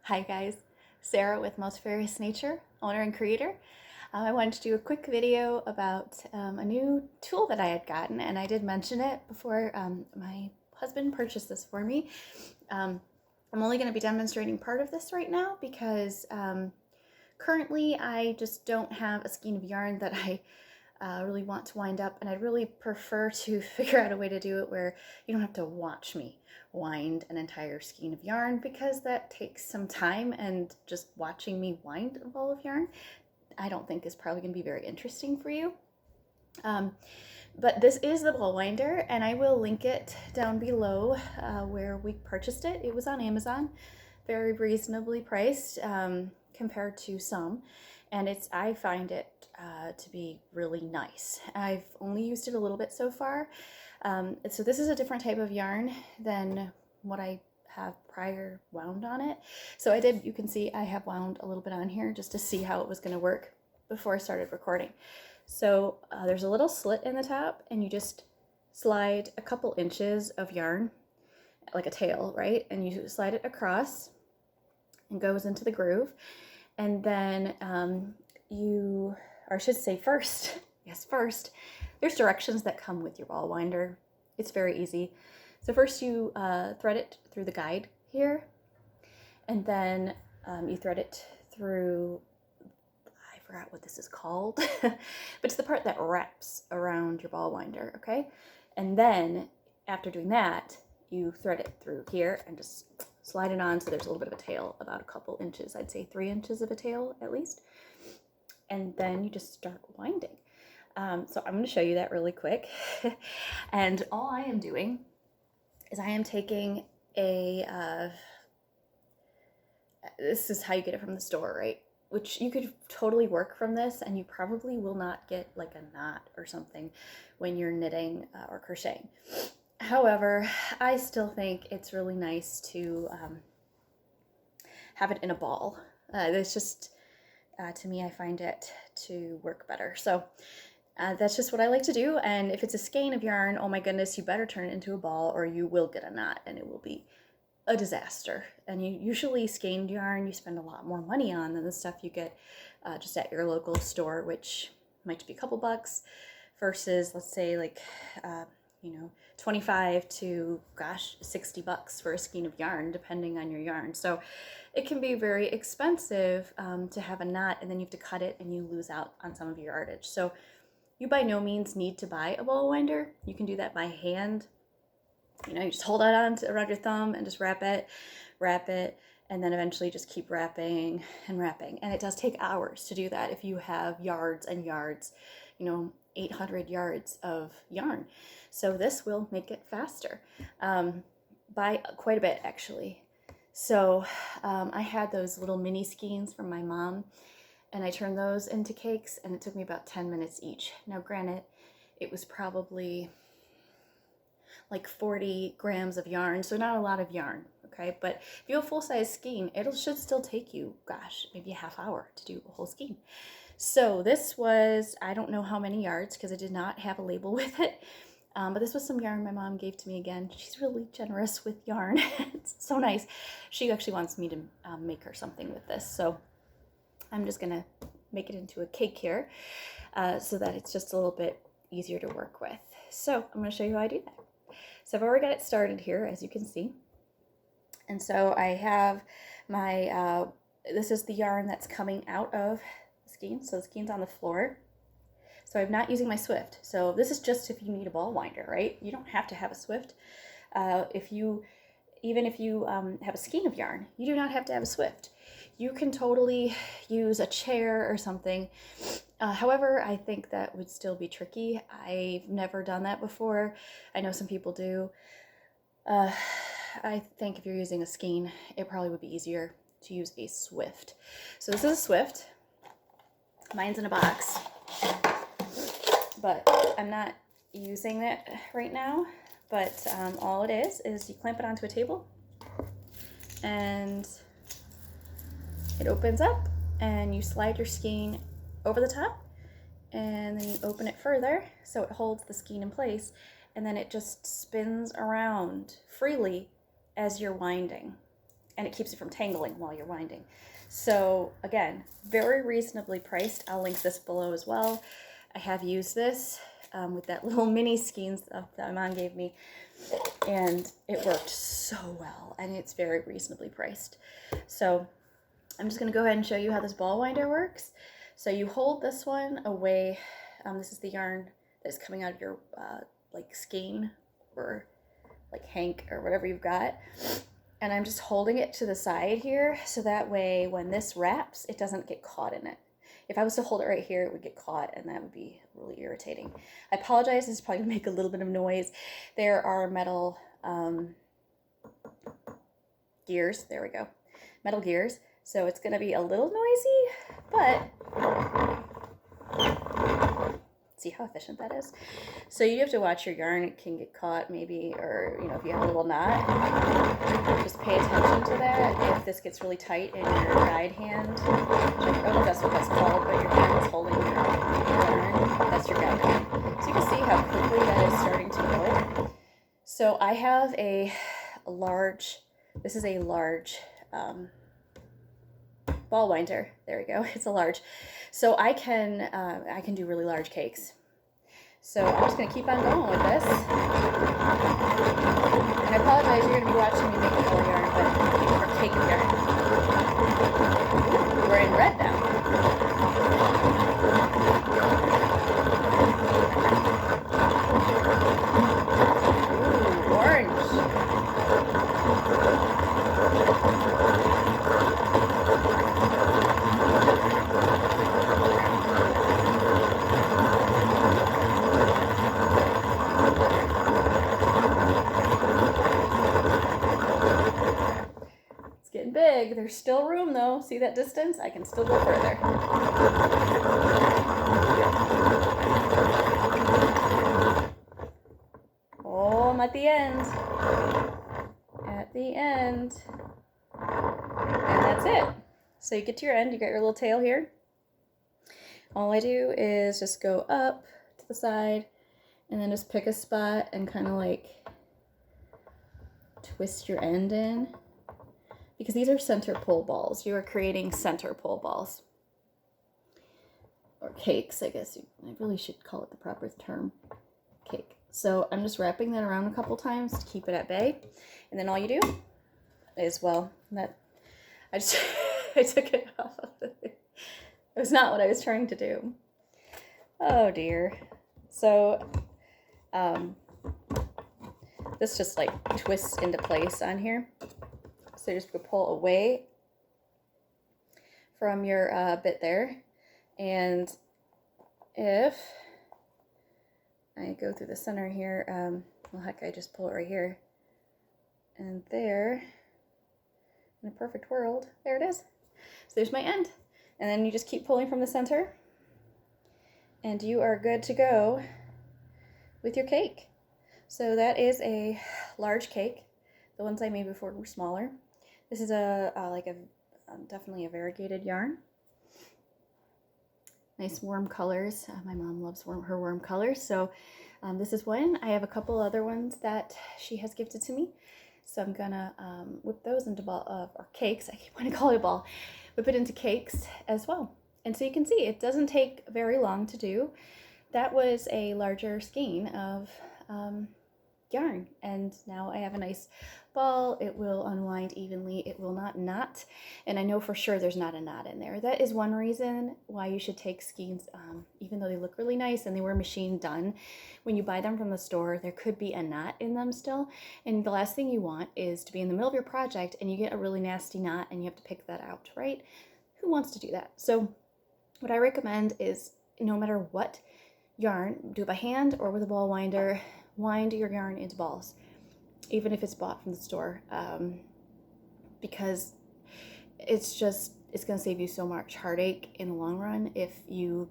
Hi guys, Sarah with Multifarious Nature, owner and creator. I wanted to do a quick video about a new tool that I had gotten, and I did mention it before my husband purchased this for me. I'm only going to be demonstrating part of this right now because currently I just don't have a skein of yarn that I really want to wind up, and I'd really prefer to figure out a way to do it where you don't have to watch me wind an entire skein of yarn, because that takes some time, and just watching me wind a ball of yarn I don't think is probably going to be very interesting for you. But this is the ball winder, and I will link it down below where we purchased it. It was on Amazon, very reasonably priced compared to some, and I find it to be really nice. I've only used it a little bit so far. So this is a different type of yarn than what I have prior wound on it. So you can see I have wound a little bit on here just to see how it was going to work before I started recording. So there's a little slit in the top, and you just slide a couple inches of yarn, like a tail, right? And you slide it across and goes into the groove. And then or I should say first, first, there's directions that come with your ball winder. It's very easy. So first you thread it through the guide here, and then you thread it through, I forgot what this is called, but it's the part that wraps around your ball winder, okay? And then after doing that, you thread it through here and just slide it on so there's a little bit of a tail, about a couple inches, I'd say 3 inches of a tail at least. And then you just start winding. So I'm going to show you that really quick. And all I am doing is I am taking this is how you get it from the store, right? Which you could totally work from this, and you probably will not get like a knot or something when you're knitting or crocheting. However, I still think it's really nice to have it in a ball. It's just, to me, I find it to work better. So that's just what I like to do. And if it's a skein of yarn, oh my goodness, you better turn it into a ball or you will get a knot, and it will be a disaster. And usually skeined yarn you spend a lot more money on than the stuff you get just at your local store, which might be a couple bucks, versus let's say like 25 to 60 bucks for a skein of yarn, depending on your yarn. So it can be very expensive to have a knot, and then you have to cut it and you lose out on some of your yardage. So you by no means need to buy a ball winder. You can do that by hand. You just hold it on around your thumb and just wrap it, and then eventually just keep wrapping and wrapping. And it does take hours to do that if you have yards and yards, 800 yards of yarn. So this will make it faster by quite a bit, actually. So I had those little mini skeins from my mom, and I turned those into cakes, and it took me about 10 minutes each. Now granted, it was probably like 40 grams of yarn, so not a lot of yarn, okay? But if you have a full-size skein, should still take you, maybe a half hour to do a whole skein. So this was, I don't know how many yards, because it did not have a label with it, but this was some yarn my mom gave to me again. She's really generous with yarn. It's so nice. She actually wants me to make her something with this, so I'm just gonna make it into a cake here so that it's just a little bit easier to work with. So I'm gonna show you how I do that. So I've already got it started here, as you can see. And so I have my, this is the yarn that's coming out of the skein. So the skein's on the floor. So I'm not using my Swift. So this is just if you need a ball winder, right? You don't have to have a Swift. Even if you have a skein of yarn, you do not have to have a Swift. You can totally use a chair or something. However, I think that would still be tricky. I've never done that before. I know some people do. I think if you're using a skein, it probably would be easier to use a Swift. So this is a Swift. Mine's in a box, but I'm not using it right now. But all it is you clamp it onto a table, and it opens up, and you slide your skein over the top, and then you open it further so it holds the skein in place, and then it just spins around freely as you're winding. and it keeps it from tangling while you're winding. So again, very reasonably priced. I'll link this below as well. I have used this with that little mini skein that my mom gave me, and it worked so well, and it's very reasonably priced. So I'm just going to go ahead and show you how this ball winder works. So you hold this one away. This is the yarn that's coming out of your like skein or like hank or whatever you've got. And I'm just holding it to the side here, so that way when this wraps, it doesn't get caught in it. If I was to hold it right here, it would get caught, and that would be really irritating. I apologize, this is probably going to make a little bit of noise. There are metal gears, there we go, metal gears. So it's going to be a little noisy, but see how efficient that is? So you have to watch your yarn. It can get caught maybe, or if you have a little knot, just pay attention to that. If this gets really tight in your guide hand, I don't know if that's what that's called, but your hand is holding your yarn, that's your guide hand. So you can see how quickly that is starting to go. So I have a large, this is a large ball winder. There we go. It's a large. So I can do really large cakes. So I'm just going to keep on going with this. And I apologize, you're going to be watching me make ball yarn, or cake yarn. Ooh, we're in red now. Ooh, orange. Big. There's still room though. See that distance? I can still go further. Oh, I'm at the end. At the end. And that's it. So you get to your end, you got your little tail here. All I do is just go up to the side and then just pick a spot and kind of like twist your end in. Because these are center pull balls. You are creating center pull balls. Or cakes, I guess. I really should call it the proper term. Cake. So I'm just wrapping that around a couple times to keep it at bay. And then all you do is, well, that I just I took it off of the thing. It was not what I was trying to do. Oh dear. So this just like twists into place on here. So you're just going to pull away from your bit there. And if I go through the center here, well, heck, I just pull it right here. And there, in a perfect world, there it is. So there's my end. And then you just keep pulling from the center. And you are good to go with your cake. So that is a large cake. The ones I made before were smaller. This is definitely a variegated yarn. Nice warm colors. My mom loves her warm colors. So this is one. I have a couple other ones that she has gifted to me. So I'm gonna whip those into ball or cakes. I keep wanting to call it a ball. Whip it into cakes as well. And so you can see it doesn't take very long to do. That was a larger skein of yarn, and now I have a nice ball. It will unwind evenly. It will not knot, and I know for sure there's not a knot in there. That is one reason why you should take skeins, even though they look really nice and they were machine done. When you buy them from the store, there could be a knot in them still, and the last thing you want is to be in the middle of your project and you get a really nasty knot and you have to pick that out, right? Who wants to do that? So what I recommend is, no matter what yarn, do it by hand or with a ball winder. Wind your yarn into balls, even if it's bought from the store, because it's going to save you so much heartache in the long run if you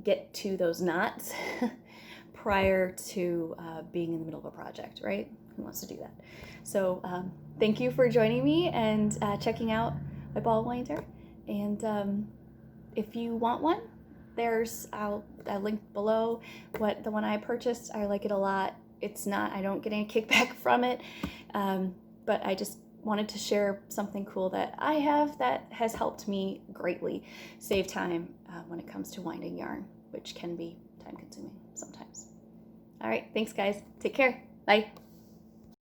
get to those knots prior to being in the middle of a project, right? Who wants to do that? So thank you for joining me and checking out my ball winder. And if you want one, I'll link below the one I purchased. I like it a lot. I don't get any kickback from it, but I just wanted to share something cool that I have that has helped me greatly save time when it comes to winding yarn, which can be time consuming sometimes. All right, thanks guys. Take care. Bye.